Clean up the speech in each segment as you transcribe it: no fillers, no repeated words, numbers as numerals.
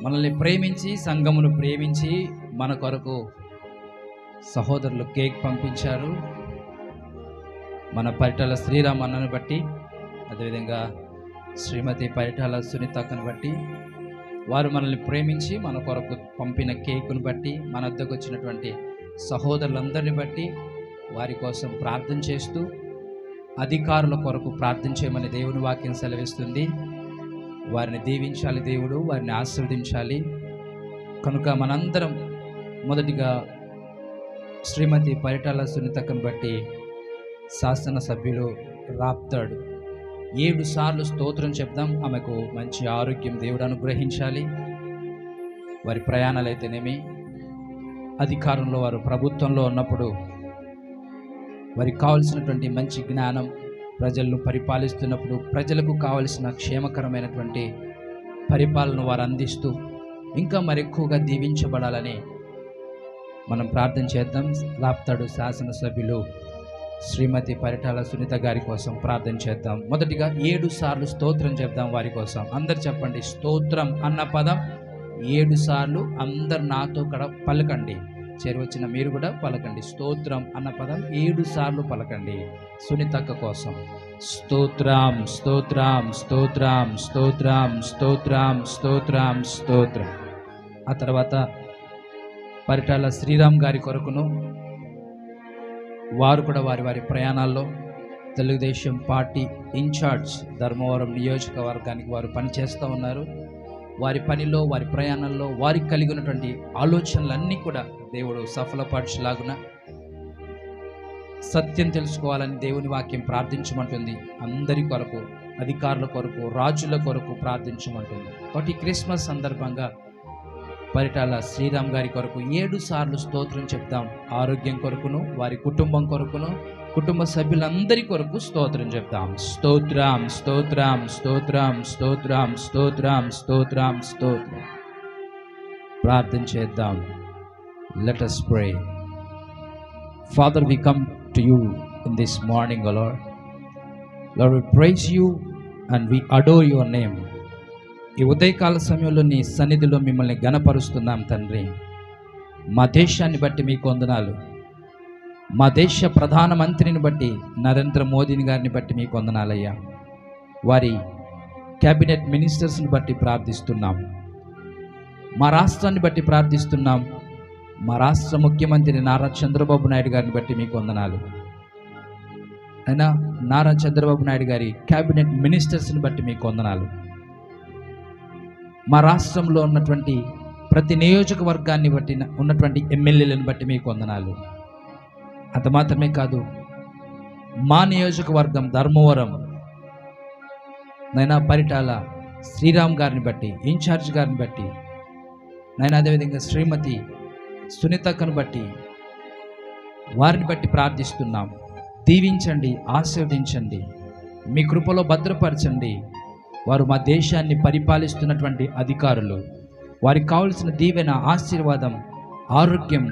మనల్ని ప్రేమించి, సంఘమును ప్రేమించి మన కొరకు సహోదరులు కేక్ పంపించారు. మన పరిటాల శ్రీరామ్ అన్నను బట్టి, అదేవిధంగా శ్రీమతి పరిటాల సునీతక్కను బట్టి, వారు మనల్ని ప్రేమించి మన కొరకు పంపిన కేకును బట్టి, మన వద్దకు వచ్చినటువంటి సహోదరులందరిని బట్టి వారి కోసం ప్రార్థన చేస్తూ, అధికారుల కొరకు ప్రార్థన చేయమని దేవుని వాక్యం సెలవిస్తుంది. వారిని దీవించాలి దేవుడు, వారిని ఆశీర్వదించాలి. కనుక మనందరం మొదటిగా శ్రీమతి పరిటాల సునీతక్కను బట్టి శాసనసభ్యులు రాప్తాడు 7 సార్లు స్తోత్రం చెప్దాం. ఆమెకు మంచి ఆరోగ్యం దేవుడు అనుగ్రహించాలి. వారి ప్రయాణాలు అయితేనేమి, అధికారంలో వారు ప్రభుత్వంలో ఉన్నప్పుడు వారికి కావలసినటువంటి మంచి జ్ఞానం, ప్రజలను పరిపాలిస్తున్నప్పుడు ప్రజలకు కావలసిన క్షేమకరమైనటువంటి పరిపాలన వారు అందిస్తూ ఇంకా మరెక్కువగా దీవించబడాలని మనం ప్రార్థన చేద్దాం. రాప్తాడు శాసనసభ్యులు శ్రీమతి పరిటాల సునీత గారి కోసం ప్రార్థన చేద్దాం. మొదటిగా 7 సార్లు స్తోత్రం చెప్దాం వారి కోసం. అందరు చెప్పండి. స్తోత్రం అన్న పదం 7 సార్లు అందరు నాతో కూడా పలకండి. చేరువచ్చిన మీరు కూడా పలకండి. స్తోత్రం అన్న పదం 7 సార్లు పలకండి. సునీతక్క కోసం స్తోత్రం, స్తోత్రం, స్తోత్రం, స్తోత్రం, స్తోత్రం, స్తోత్రం, స్తోత్రం. ఆ తర్వాత పరిటాల శ్రీరామ్ గారి కొరకును, వారు కూడా వారి వారి ప్రయాణాల్లో తెలుగుదేశం పార్టీ ఇన్ఛార్జ్ ధర్మవరం నియోజకవర్గానికి వారు పనిచేస్తూ ఉన్నారు. వారి పనిలో, వారి ప్రయాణంలో వారికి కలిగి ఉన్నటువంటి ఆలోచనలన్నీ కూడా దేవుడు సఫలపరచులాగున సత్యం తెలుసుకోవాలని దేవుని వాక్యం ప్రార్థించమంటుంది. అందరి కొరకు, అధికారుల కొరకు, రాజుల కొరకు ప్రార్థించమంటుంది. కాబట్టి క్రిస్మస్ సందర్భంగా పరిటాల శ్రీరామ్ గారి కొరకు 7 సార్లు స్తోత్రం చెప్తాం. ఆరోగ్యం కొరకును, వారి కుటుంబం కొరకును, కుటుంబ సభ్యులందరి కొరకు స్తోత్రం చెప్తాం. స్తోత్రం, స్తోత్రం, స్తోత్రం, స్తోత్రం, స్తోత్రం, స్తోత్రం, స్తోత్రం. ప్రార్థన చేద్దాం. Let us pray. Father, we come to you in this morning, O Lord. Lord, we praise you and we adore your name. ఈ ఉదయకాల సమయంలో నీ సన్నిధిలో మిమ్మల్ని ఘనపరుస్తున్నాం తండ్రి. మా దేశాన్ని బట్టి మీకు వందనాలు. మా దేశ ప్రధానమంత్రిని బట్టి, నరేంద్ర మోదీని గారిని బట్టి మీకు వందనాలయ్యా. వారి క్యాబినెట్ మినిస్టర్స్ని బట్టి ప్రార్థిస్తున్నాం. మా రాష్ట్రాన్ని బట్టి ప్రార్థిస్తున్నాం. మా రాష్ట్ర ముఖ్యమంత్రి నారా చంద్రబాబు నాయుడు గారిని బట్టి మీకు వందనాలు. అయినా నారా చంద్రబాబు నాయుడు గారి క్యాబినెట్ మినిస్టర్స్ని బట్టి మీకు వందనాలు. మా రాష్ట్రంలో ఉన్నటువంటి ప్రతి నియోజకవర్గాన్ని బట్టి ఉన్నటువంటి ఎమ్మెల్యేలను బట్టి మీకు వందనాలు. అంత మాత్రమే కాదు, మా నియోజకవర్గం ధర్మవరం నైనా పరిటాల శ్రీరామ్ గారిని బట్టి, ఇన్ఛార్జ్ గారిని బట్టి, నైనా అదేవిధంగా శ్రీమతి సునీతక్కను బట్టి, వారిని బట్టి ప్రార్థిస్తున్నాం. దీవించండి, ఆశీర్వదించండి, మీ కృపలో భద్రపరచండి. వారు మా దేశాన్ని పరిపాలిస్తున్నటువంటి అధికారులు, వారికి కావలసిన దీవెన, ఆశీర్వాదం, ఆరోగ్యం,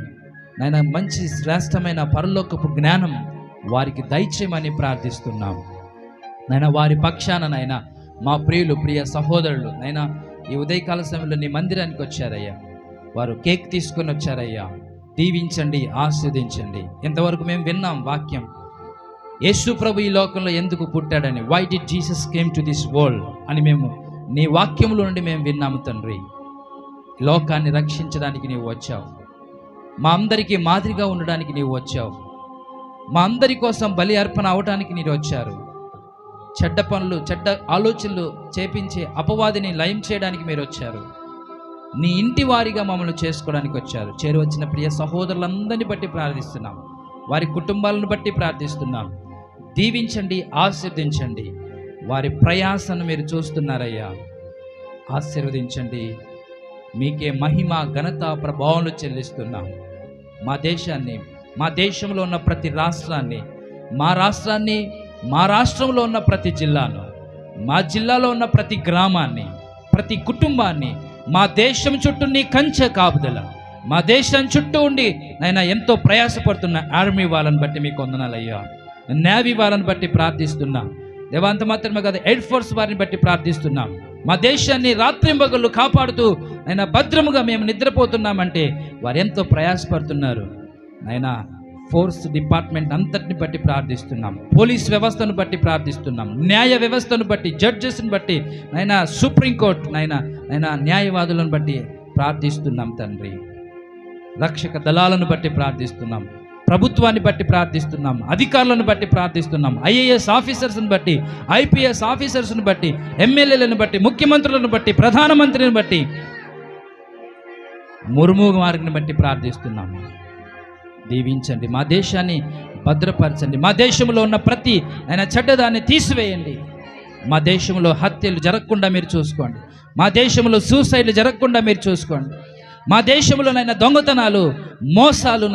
నైనా మంచి శ్రేష్టమైన పరలోకపు జ్ఞానం వారికి దయచేయమని ప్రార్థిస్తున్నాం. నైనా వారి పక్షాన నైనా మా ప్రియ సహోదరులు నైనా ఈ ఉదయకాల సమయంలో నీ మందిరానికి వచ్చారయ్యా. వారు కేక్ తీసుకొని వచ్చారయ్యా. దీవించండి, ఆశీర్వదించండి. ఇంతవరకు మేము విన్నాం వాక్యం, యేసు ప్రభు ఈ లోకంలో ఎందుకు పుట్టాడని, why did Jesus came to this world అని మేము నీ వాక్యంలో నుండి మేము విన్నాము తండ్రి. లోకాన్ని రక్షించడానికి నీవు వచ్చావు. మా అందరికీ మాదిరిగా ఉండడానికి నీవు వచ్చావు. మా అందరి కోసం బలి అర్పణ అవడానికి మీరు వచ్చారు. చెడ్డ పనులు, చెడ్డ ఆలోచనలు చేపించే అపవాదిని లయం చేయడానికి మీరు వచ్చారు. నీ ఇంటి వారిగా మమ్మల్ని చేసుకోవడానికి వచ్చారు. చేరువచ్చిన ప్రియ సహోదరులందరినీ బట్టి ప్రార్థిస్తున్నాం. వారి కుటుంబాలను బట్టి ప్రార్థిస్తున్నాం. దీవించండి, ఆశీర్వదించండి. వారి ప్రయాసను మీరు చూస్తున్నారయ్యా. ఆశీర్వదించండి. మీకే మహిమ, ఘనత, ప్రభావాలు చెల్లిస్తున్నాం. మా దేశాన్ని, మా దేశంలో ఉన్న ప్రతి రాష్ట్రాన్ని, మా రాష్ట్రాన్ని, మా రాష్ట్రంలో ఉన్న ప్రతి జిల్లాను, మా జిల్లాలో ఉన్న ప్రతి గ్రామాన్ని, ప్రతి కుటుంబాన్ని, మా దేశం చుట్టూ నీ కంచె కాపుదల, మా దేశం చుట్టూ ఉండి నైనా ఎంతో ప్రయాసపడుతున్న ఆర్మీ వాళ్ళని బట్టి మీకు వందనాలయ్యా. నేవీ వాళ్ళని బట్టి ప్రార్థిస్తున్నాం దేవా. అంత మాత్రమే కాదు, ఎయిర్ ఫోర్స్ వారిని బట్టి ప్రార్థిస్తున్నాం. మా దేశాన్ని రాత్రింబగళ్ళు కాపాడుతూ ఆయన భద్రముగా మేము నిద్రపోతున్నామంటే వారు ఎంతో ప్రయాసపడుతున్నారు. ఆయన ఫోర్స్ డిపార్ట్మెంట్ అంతటిని బట్టి ప్రార్థిస్తున్నాం, పోలీస్ వ్యవస్థను బట్టి ప్రార్థిస్తున్నాం, న్యాయ వ్యవస్థను బట్టి, జడ్జెస్ని బట్టి, నైనా సుప్రీంకోర్టు నైనా న్యాయవాదులను బట్టి ప్రార్థిస్తున్నాం తండ్రి. రక్షక దళాలను బట్టి ప్రార్థిస్తున్నాం, ప్రభుత్వాన్ని బట్టి ప్రార్థిస్తున్నాం, అధికారులను బట్టి ప్రార్థిస్తున్నాం, ఐఏఎస్ ఆఫీసర్స్ని బట్టి, ఐపీఎస్ ఆఫీసర్స్ని బట్టి, ఎమ్మెల్యేలను బట్టి, ముఖ్యమంత్రులను బట్టి, ప్రధానమంత్రిని బట్టి, ముర్ము గారిని బట్టి ప్రార్థిస్తున్నాం. దీవించండి, మా దేశాన్ని భద్రపరచండి, మా దేశంలో ఉన్న ప్రతి చెడ్డదాన్ని తీసివేయండి. మా దేశంలో హత్యలు జరగకుండా మీరు చూసుకోండి, మా దేశంలో సూసైడ్లు జరగకుండా మీరు చూసుకోండి, మా దేశంలో దొంగతనాలు, మోసాలు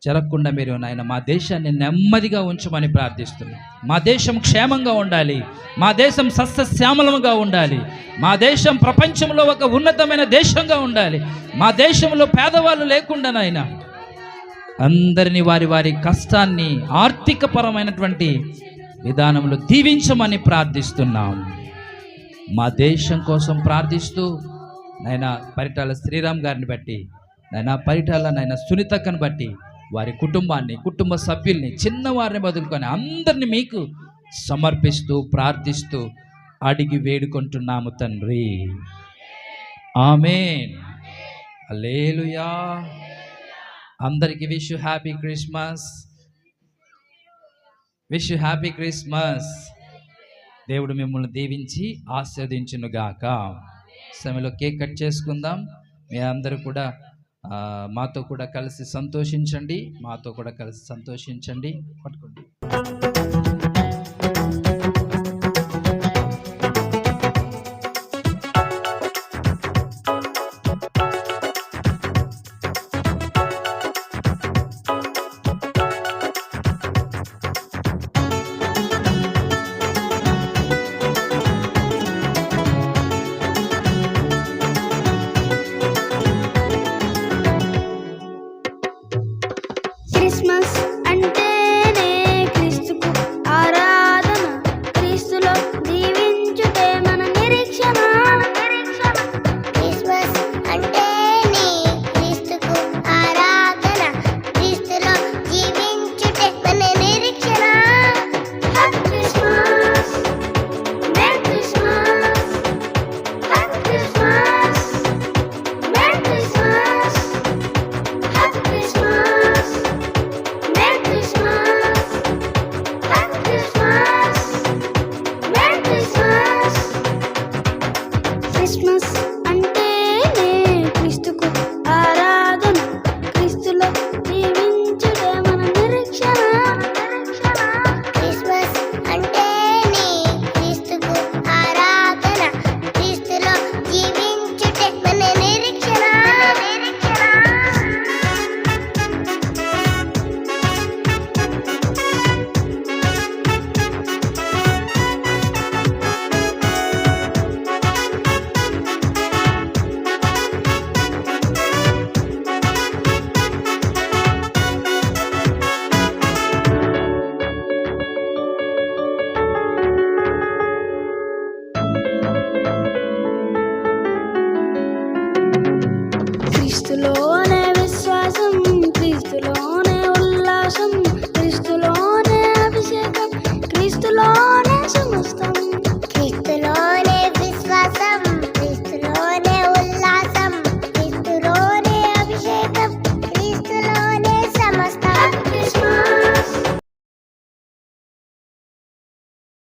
జరగకుండా మీరు మా దేశాన్ని నెమ్మదిగా ఉంచమని ప్రార్థిస్తున్నాం. మా దేశం క్షేమంగా ఉండాలి, మా దేశం సస్యశ్యామలంగా ఉండాలి, మా దేశం ప్రపంచంలో ఒక ఉన్నతమైన దేశంగా ఉండాలి, మా దేశంలో పేదవాళ్ళు లేకుండా అందరినీ వారి వారి కష్టాన్ని ఆర్థిక పరమైనటువంటి విధానంలో దీవించమని ప్రార్థిస్తున్నాం. మా దేశం కోసం ప్రార్థిస్తూ పరిటాల శ్రీరామ్ గారిని బట్టి, పరిటాల సునీతక్కను బట్టి, వారి కుటుంబాన్ని, కుటుంబ సభ్యుల్ని, చిన్నవారిని బదులుకొని అందరినీ మీకు సమర్పిస్తూ ప్రార్థిస్తూ అడిగి వేడుకుంటున్నాము తండ్రి. ఆమేన్. హల్లెలూయా. అందరికీ wish you happy Christmas, wish you happy Christmas. దేవుడు మిమ్మల్ని దీవించి ఆశీర్వదించును గాక. సమయంలో కేక్ కట్ చేసుకుందాం. మీ అందరూ కూడా మాతో కూడా కలిసి సంతోషించండి, మాతో కూడా కలిసి సంతోషించండి. పట్టుకోండి.